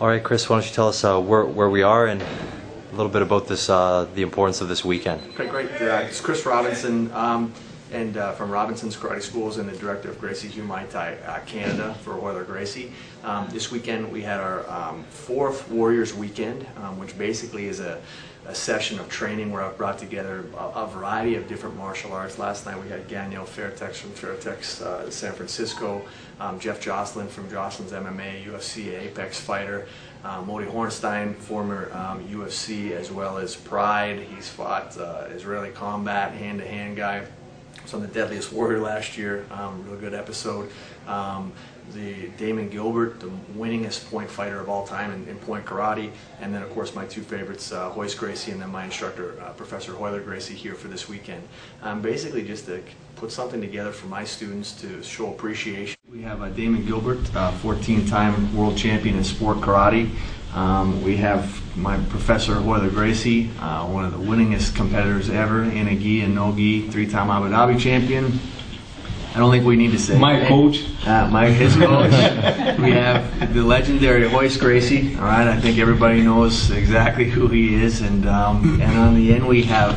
All right, Chris, why don't you tell us where we are and a little bit about this, the importance of this weekend. Okay, great. It's Chris Robinson, and from Robinson's Karate Schools, and the director of Gracie Muay Thai Canada for Royler Gracie. This weekend we had our fourth Warriors Weekend, which basically is a session of training where I've brought together a variety of different martial arts. Last night we had Daniel Fairtex from Fairtex San Francisco, Jeff Jocelyn from Jocelyn's MMA, UFC Apex fighter, Modi Hornstein, former UFC, as well as Pride. He's fought Israeli combat, hand-to-hand guy. Was on the Deadliest Warrior last year, real good episode. The Damon Gilbert, the winningest point fighter of all time in point karate, and then of course my two favorites, Royce Gracie and then my instructor, Professor Royler Gracie, here for this weekend. Basically just to put something together for my students to show appreciation. We have Damon Gilbert, 14-time world champion in sport karate. We have my Professor Royler Gracie, one of the winningest competitors ever, in a gi and no gi, 3-time Abu Dhabi champion. I don't think we need to say. My coach. His coach. We have the legendary Royce Gracie. All right, I think everybody knows exactly who he is. And on the end we have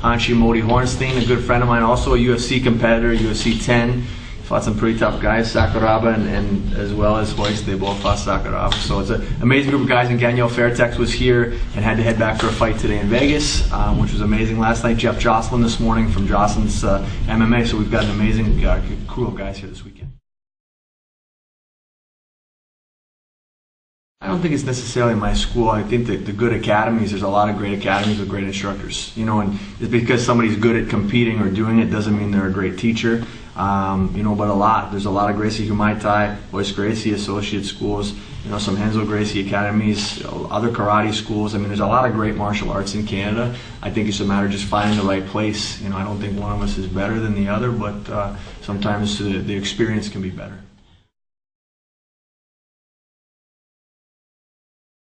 Hanshi Modi Hornstein, a good friend of mine, also a UFC competitor, UFC 10. Fought some pretty tough guys, Sakuraba and as well as Royce, they both fought Sakuraba. So it's an amazing group of guys, and Daniel Fairtex was here and had to head back for a fight today in Vegas, which was amazing last night. Jeff Jocelyn this morning from Jocelyn's MMA, so we've got an amazing crew of guys here this weekend. I don't think it's necessarily my school. I think that the good academies, there's a lot of great academies with great instructors. You know, and just because somebody's good at competing or doing it doesn't mean they're a great teacher. You know, but there's a lot of Gracie Muay Thai, Royce Gracie associate schools, you know, some Henzo Gracie academies, other karate schools. I mean, there's a lot of great martial arts in Canada. I think it's a matter of just finding the right place. You know, I don't think one of us is better than the other, but sometimes the experience can be better.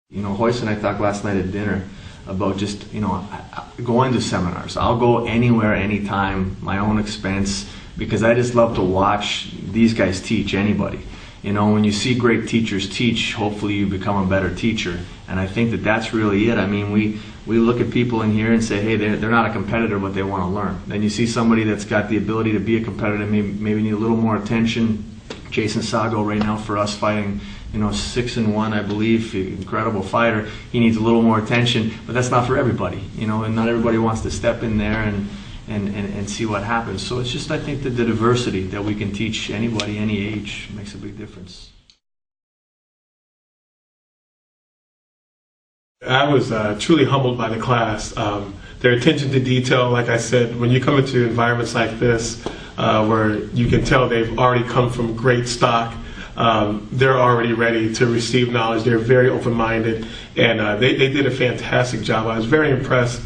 You know, Royce and I talked last night at dinner about just, you know, going to seminars. I'll go anywhere, anytime, my own expense, because I just love to watch these guys teach anybody. You know, when you see great teachers teach, hopefully you become a better teacher. And I think that that's really it. I mean, we look at people in here and say, hey, they're not a competitor, but they want to learn. Then you see somebody that's got the ability to be a competitor, maybe need a little more attention. Jason Sago right now for us fighting, you know, 6-1, I believe, incredible fighter. He needs a little more attention, but that's not for everybody, you know, and not everybody wants to step in there and see what happens. So it's just, I think that the diversity that we can teach anybody, any age, makes a big difference. I was truly humbled by the class. Their attention to detail, like I said, when you come into environments like this, where you can tell they've already come from great stock, they're already ready to receive knowledge. They're very open-minded, and they did a fantastic job. I was very impressed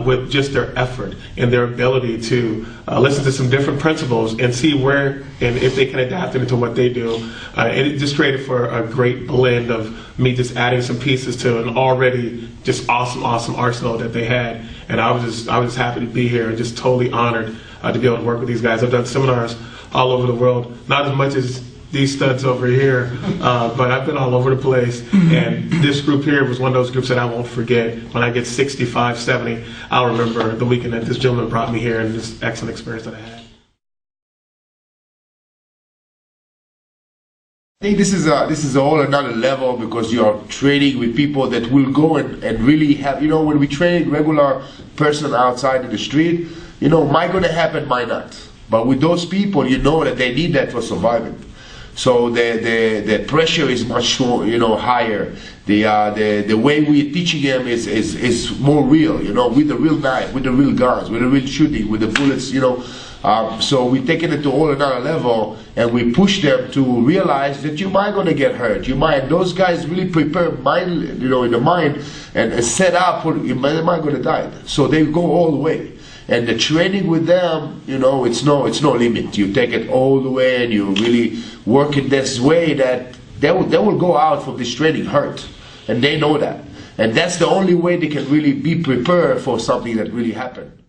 with just their effort and their ability to listen to some different principles and see where and if they can adapt it into what they do. And it just created for a great blend of me just adding some pieces to an already just awesome arsenal that they had. And I was just happy to be here and just totally honored to be able to work with these guys. I've done seminars all over the world, not as much as these studs over here, but I've been all over the place, and this group here was one of those groups that I won't forget. When I get 65, 70, I'll remember the weekend that this gentleman brought me here and this excellent experience that I had. I think this is a whole another level, because you are training with people that will go and really have, you know, when we train regular person outside in the street, you know, might going to happen, might not. But with those people, you know that they need that for surviving. So the pressure is much more, you know, higher. The way we're teaching them is more real, you know, with the real knife, with the real guns, with the real shooting, with the bullets, you know. So we take it to a whole another level, and we push them to realize that you might gonna get hurt. You might. Those guys really prepare mind, you know, in the mind and set up for you might gonna die. So they go all the way. And the training with them, you know, it's no limit. You take it all the way, and you really work in this way that they will go out from this training hurt, and they know that. And that's the only way they can really be prepared for something that really happened.